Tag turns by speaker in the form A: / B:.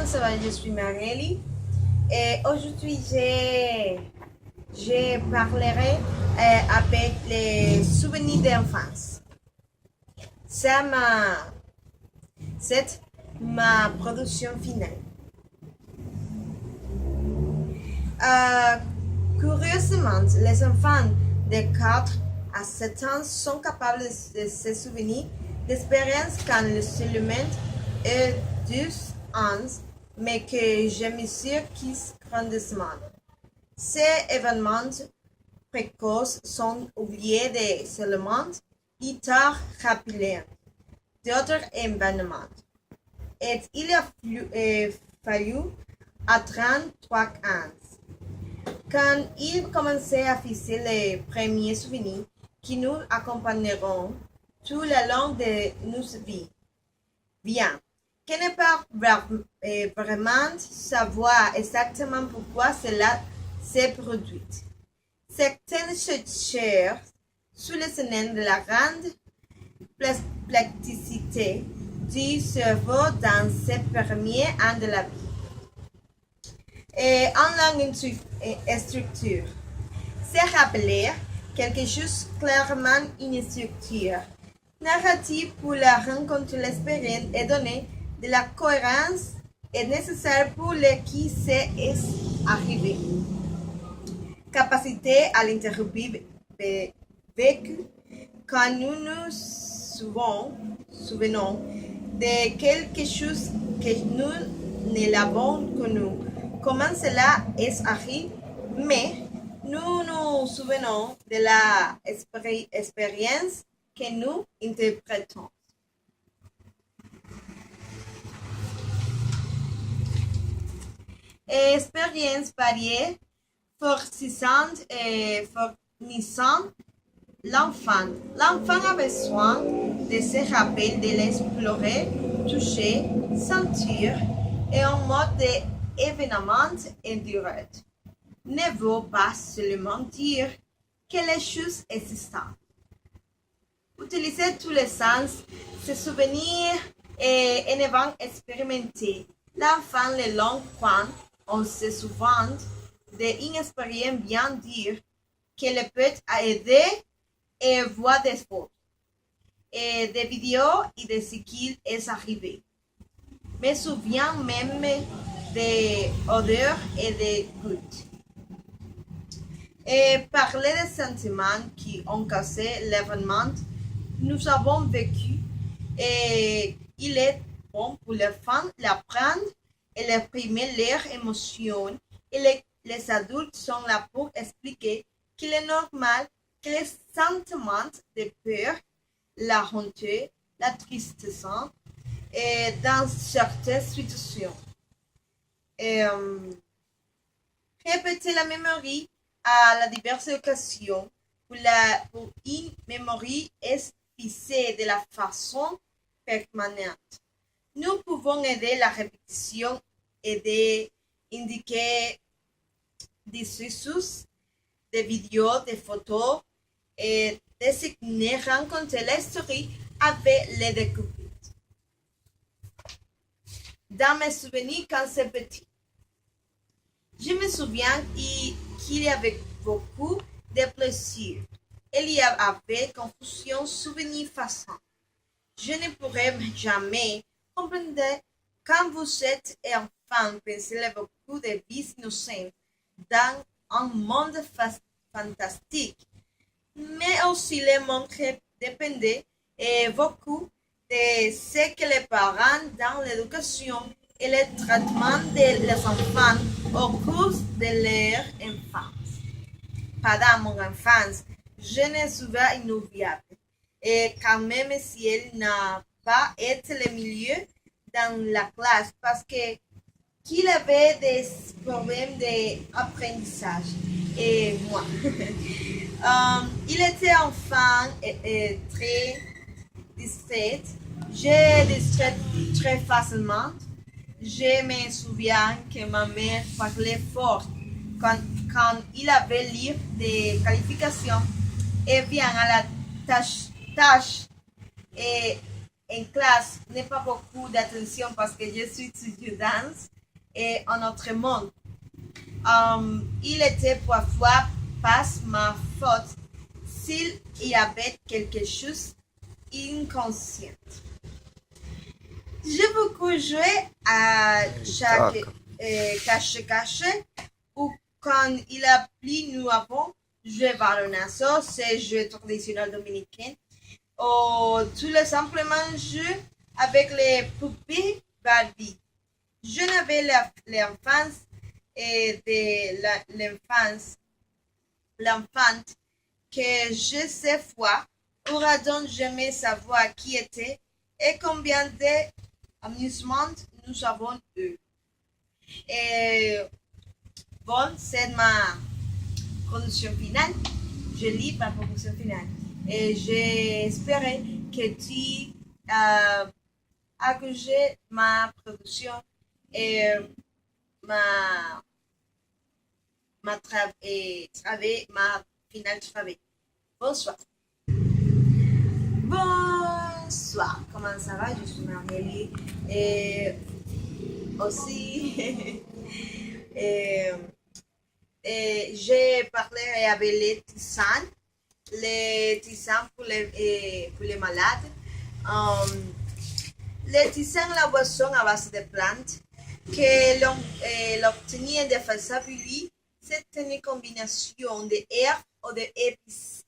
A: ça va, je suis Marélie et aujourd'hui je parlerai avec les souvenirs d'enfance. Ça m'a, c'est ma production finale. Euh, Curieusement, les enfants de 4 à 7 ans sont capables de se souvenir d'expériences quand le seulement est 12 ans, mais que je mesure qu'ils grandissement. Ces événements précoces sont oubliés de seulement et tard rappelés d'autres événements. Et il a fallu à 33 ans. Quand il commençait à fixer les premiers souvenirs qui nous accompagneront tout le long de nos vies. Bien, que ne pas vraiment savoir exactement pourquoi cela s'est produit. Certaines chercheurs soulèvent de la grande plasticité du cerveau dans ces premiers ans de la vie. Et en langue et structure, c'est rappeler quelque chose clairement une structure narrative pour la rencontre l'expérience et donner de la cohérence est nécessaire pour le qui c'est arrivé. Capacité à l'interrompre vécu quand nous nous souvenons de quelque chose que nous ne l'avons connu. Comment cela est arrivé, mais nous nous souvenons de la expérience que nous interprétons. Expérience variée, fortissante et fournissant l'enfant. L'enfant a besoin de se rappeler, de l'explorer, toucher, sentir et en mode d'événement enduré. Ne veut pas seulement dire que les choses existent. Utiliser tous les sens, se souvenir et en avant expérimenter. L'enfant le long quand on se souvient d'une expérience bien dire qu'elle peut aider et voir des photos, et des vidéos et de ce qu'il est arrivé. Me souviens même des odeurs et des goûts. Et parler des sentiments qui ont causé l'événement, nous avons vécu et il est bon pour les enfants d'apprendre et exprimer leurs émotions et les adultes sont là pour expliquer qu'il est normal que les sentiments de peur, la honte, la tristesse et dans certaines situations. Et, répéter la mémoire à la diverses occasions pour une mémoire est fixée de la façon permanente. Nous pouvons aider la répétition et indiquer des sources, des vidéos, des photos et désigner rencontrer l'histoire avec les découvertes. Dans mes souvenirs quand c'est petit, je me souviens qu'il y avait beaucoup de plaisir. Il y avait confusion, souvenirs façons. Je ne pourrais jamais comprendre quand vous êtes enfant, pensez beaucoup de vies innocentes dans un monde fantastique. Mais aussi le monde dépendait beaucoup de ce que les parents dans l'éducation et le traitement des enfants au cours de leur enfance. Pendant mon enfance, je ne souviens inoubliable. Et quand même si elle n'a pas été le milieu dans la classe parce que qu'il avait des problèmes d'apprentissage et moi. Il était enfant et très distrait. J'ai distrait très facilement. Je me souviens que ma mère parlait fort quand il avait lire des qualifications et bien à la tâche et en classe n'est pas beaucoup d'attention parce que je suis étudiante et un autre monde. Il était parfois pas ma faute s'il y avait quelque chose inconscient. J'ai beaucoup joué à chaque cache-cache ou quand il a plu, nous avons joué balonazo, c'est jeu traditionnel dominicain, ou tout le simplement jeu avec les poupées Barbie. Je n'avais l'enfance et de l'enfante que je sais fois aura donc jamais savoir qui était et combien d'amusement nous avons eu. Et bon, c'est ma production finale. Je lis ma production finale. Et j'espérais que tu accueilles ma production et ma ma finale travail. Bonsoir. Bonsoir. Comment ça va? Je suis Marie et aussi j'ai parlé avec les tisanes pour les malades. Les tisanes, la boisson à base de plantes que l'on obtenait de façon c'est une combinaison d'herbes ou d'épices